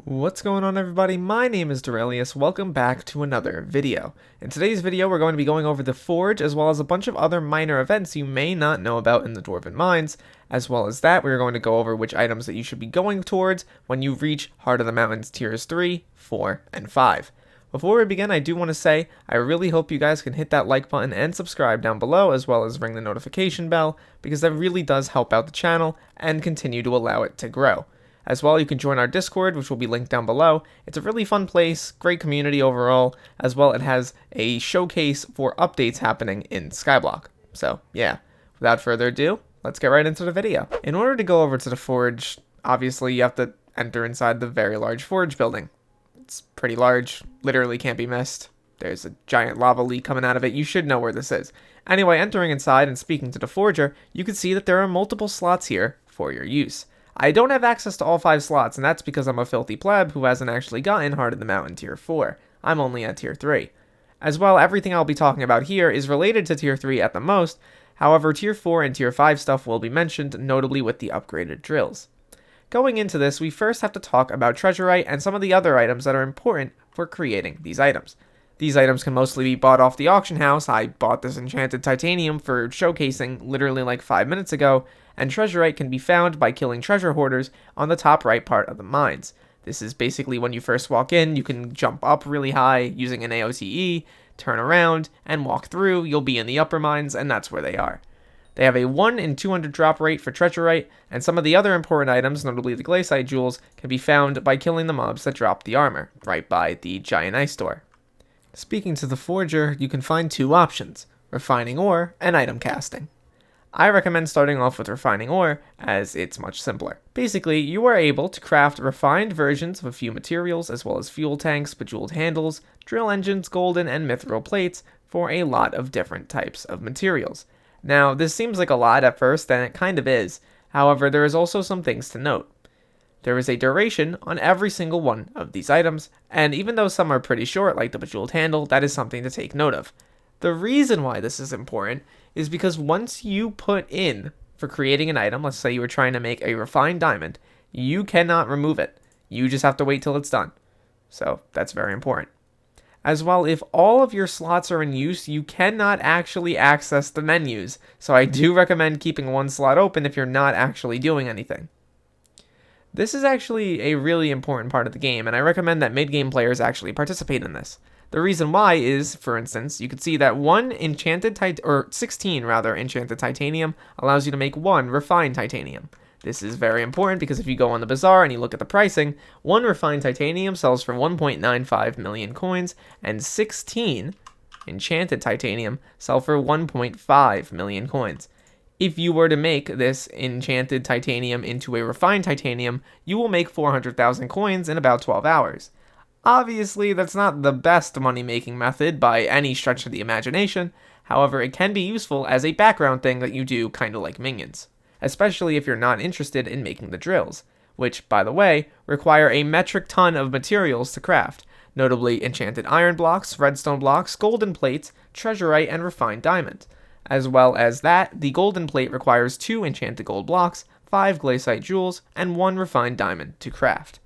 What's going on, everybody? My name is Derailious. Welcome back to another video. In today's video, we're going to be going over the Forge, as well as a bunch of other minor events you may not know about in the Dwarven mines. As well as that, we're going to go over which items that you should be going towards when you reach Heart of the Mountains tiers 3, 4, and 5. Before we begin, I do want to say, I really hope you guys can hit that like button and subscribe down below, as well as ring the notification bell, because that really does help out the channel and continue to allow it to grow. As well, you can join our Discord, which will be linked down below. It's a really fun place, great community overall. As well, it has a showcase for updates happening in Skyblock. So, yeah, without further ado, let's get right into the video. In order to go over to the Forge, obviously you have to enter inside the very large Forge building. It's pretty large, literally can't be missed. There's a giant lava leak coming out of it. You should know where this is. Anyway, entering inside and speaking to the Forger, you can see that there are multiple slots here for your use. I don't have access to all 5 slots, and that's because I'm a filthy pleb who hasn't actually gotten Heart of the Mountain tier 4. I'm only at tier 3. As well, everything I'll be talking about here is related to tier 3 at the most. However, tier 4 and tier 5 stuff will be mentioned, notably with the upgraded drills. Going into this, we first have to talk about Treasurite and some of the other items that are important for creating these items. These items can mostly be bought off the auction house. I bought this enchanted titanium for showcasing literally like 5 minutes ago, and Treasurite can be found by killing treasure hoarders on the top right part of the mines. This is basically when you first walk in, you can jump up really high using an AOTE, turn around, and walk through. You'll be in the upper mines, and that's where they are. They have a 1 in 200 drop rate for Treasurite, and some of the other important items, notably the Glaciite jewels, can be found by killing the mobs that drop the armor, right by the giant ice door. Speaking to the Forger, you can find 2 options, refining ore and item casting. I recommend starting off with refining ore, as it's much simpler. Basically, you are able to craft refined versions of a few materials, as well as fuel tanks, bejeweled handles, drill engines, golden and mithril plates, for a lot of different types of materials. Now, this seems like a lot at first, and it kind of is. However, there is also some things to note. There is a duration on every single one of these items, and even though some are pretty short, like the bejeweled handle, that is something to take note of. The reason why this is important is because once you put in for creating an item, let's say you were trying to make a refined diamond, you cannot remove it. You just have to wait till it's done. So that's very important. As well, if all of your slots are in use, you cannot actually access the menus. So I do recommend keeping 1 slot open if you're not actually doing anything. This is actually a really important part of the game, and I recommend that mid-game players actually participate in this. The reason why is, for instance, you can see that 16 enchanted titanium allows you to make 1 refined titanium. This is very important because if you go on the bazaar and you look at the pricing, 1 refined titanium sells for 1.95 million coins, and 16 enchanted titanium sell for 1.5 million coins. If you were to make this enchanted titanium into a refined titanium, you will make 400,000 coins in about 12 hours. Obviously, that's not the best money-making method by any stretch of the imagination. However, it can be useful as a background thing that you do kind of like minions, especially if you're not interested in making the drills, which, by the way, require a metric ton of materials to craft, notably enchanted iron blocks, redstone blocks, golden plates, treasurite, and refined diamond. As well as that, the golden plate requires 2 enchanted gold blocks, 5 glaciite jewels, and 1 refined diamond to craft.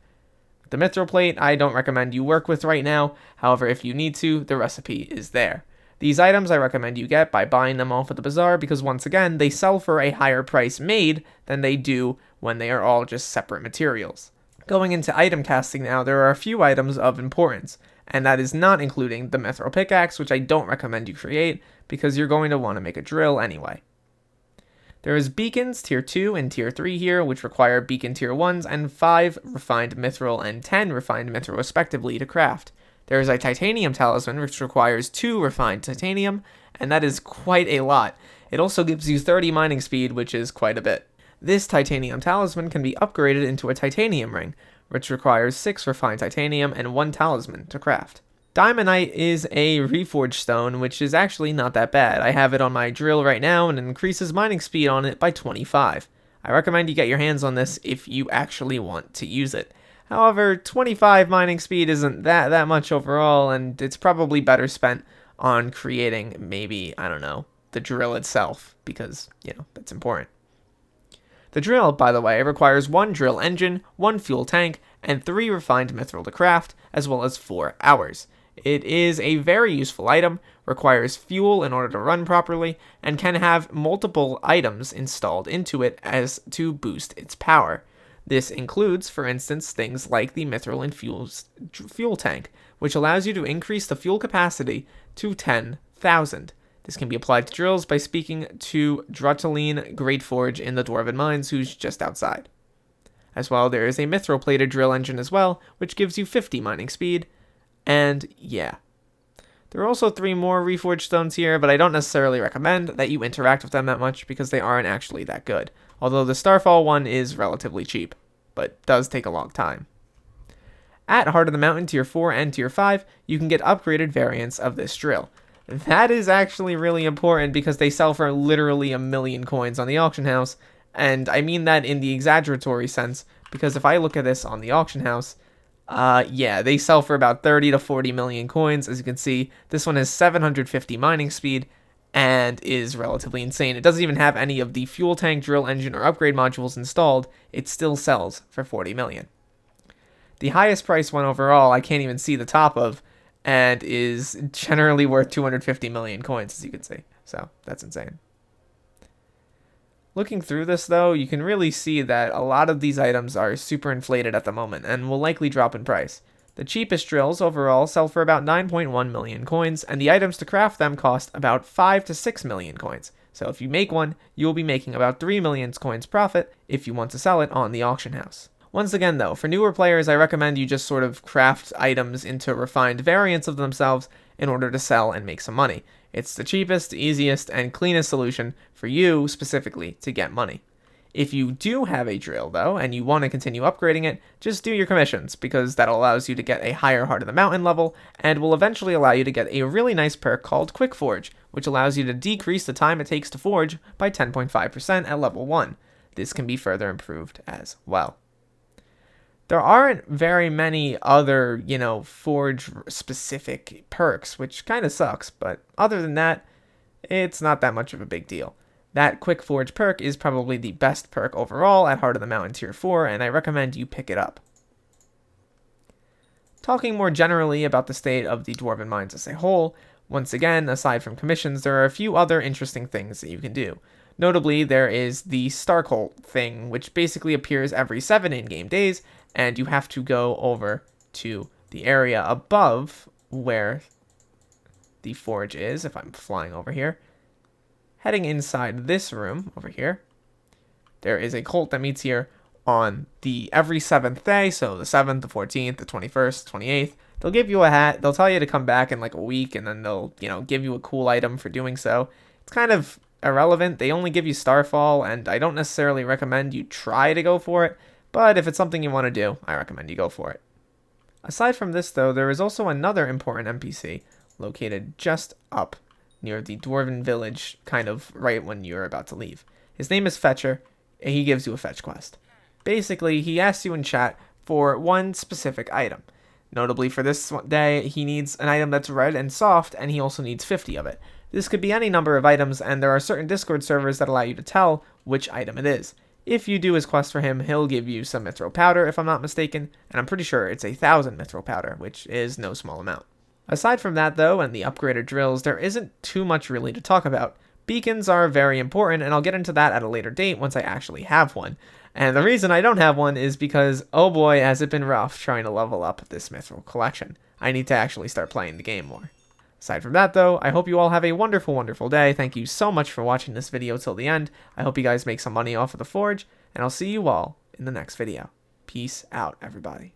The mithril plate, I don't recommend you work with right now. However, if you need to, the recipe is there. These items I recommend you get by buying them off at the bazaar because once again, they sell for a higher price made than they do when they are all just separate materials. Going into item casting now, there are a few items of importance, and that is not including the mithril pickaxe, which I don't recommend you create because you're going to want to make a drill anyway. There is beacons tier 2 and tier 3 here, which require beacon tier 1s and 5 refined mithril and 10 refined mithril respectively to craft. There is a titanium talisman, which requires 2 refined titanium, and that is quite a lot. It also gives you 30 mining speed, which is quite a bit. This titanium talisman can be upgraded into a titanium ring, which requires 6 refined titanium and 1 talisman to craft. Diamondite is a reforged stone, which is actually not that bad. I have it on my drill right now and it increases mining speed on it by 25. I recommend you get your hands on this if you actually want to use it. However, 25 mining speed isn't that much overall, and it's probably better spent on creating maybe, I don't know, the drill itself, because, that's important. The drill, by the way, requires 1 drill engine, 1 fuel tank, and 3 refined mithril to craft, as well as 4 hours. It is a very useful item, requires fuel in order to run properly, and can have multiple items installed into it as to boost its power. This includes, for instance, things like the mithril infused fuel tank, which allows you to increase the fuel capacity to 10,000. This can be applied to drills by speaking to Derailious Greatforge in the Dwarven Mines, who's just outside. As well, there is a mithril-plated drill engine as well, which gives you 50 mining speed, and yeah. There are also 3 more reforged stones here, but I don't necessarily recommend that you interact with them that much because they aren't actually that good, although the Starfall one is relatively cheap, but does take a long time. At Heart of the Mountain Tier 4 and Tier 5, you can get upgraded variants of this drill. That is actually really important because they sell for literally 1,000,000 coins on the auction house, and I mean that in the exaggeratory sense, because if I look at this on the auction house, yeah, they sell for about 30 to 40 million coins. As you can see, this one has 750 mining speed and is relatively insane. It doesn't even have any of the fuel tank, drill engine, or upgrade modules installed. It still sells for 40 million. The highest price one overall, I can't even see the top of, and is generally worth 250 million coins, as you can see. So that's insane. Looking through this, though, you can really see that a lot of these items are super inflated at the moment and will likely drop in price. The cheapest drills overall sell for about 9.1 million coins, and the items to craft them cost about 5 to 6 million coins. So if you make one, you will be making about 3 million coins profit if you want to sell it on the auction house. Once again, though, for newer players, I recommend you just sort of craft items into refined variants of themselves in order to sell and make some money. It's the cheapest, easiest, and cleanest solution for you specifically to get money. If you do have a drill, though, and you want to continue upgrading it, just do your commissions, because that allows you to get a higher Heart of the Mountain level, and will eventually allow you to get a really nice perk called Quick Forge, which allows you to decrease the time it takes to forge by 10.5% at level 1. This can be further improved as well. There aren't very many other, forge-specific perks, which kind of sucks, but other than that, it's not that much of a big deal. That Quick Forge perk is probably the best perk overall at Heart of the Mountain Tier 4, and I recommend you pick it up. Talking more generally about the state of the Dwarven Mines as a whole, once again, aside from commissions, there are a few other interesting things that you can do. Notably, there is the Star Cult thing, which basically appears every 7 in-game days, and you have to go over to the area above where the forge is, if I'm flying over here. Heading inside this room over here, there is a cult that meets here on the every 7th day, so the 7th, the 14th, the 21st, 28th. They'll give you a hat, they'll tell you to come back in like a week, and then they'll, give you a cool item for doing so. It's kind of irrelevant. They only give you Starfall, and I don't necessarily recommend you try to go for it, but if it's something you want to do, I recommend you go for it. Aside from this, though, there is also another important NPC located just up near the Dwarven village, kind of right when you're about to leave. His name is Fetcher, and he gives you a fetch quest. Basically, he asks you in chat for one specific item. Notably for this day, he needs an item that's red and soft, and he also needs 50 of it. This could be any number of items, and there are certain Discord servers that allow you to tell which item it is. If you do his quest for him, he'll give you some mithril powder, if I'm not mistaken, and I'm pretty sure it's 1,000 mithril powder, which is no small amount. Aside from that, though, and the upgraded drills, there isn't too much really to talk about. Beacons are very important, and I'll get into that at a later date once I actually have one. And the reason I don't have one is because, oh boy, has it been rough trying to level up this mithril collection. I need to actually start playing the game more. Aside from that, though, I hope you all have a wonderful, wonderful day. Thank you so much for watching this video till the end. I hope you guys make some money off of the Forge, and I'll see you all in the next video. Peace out, everybody.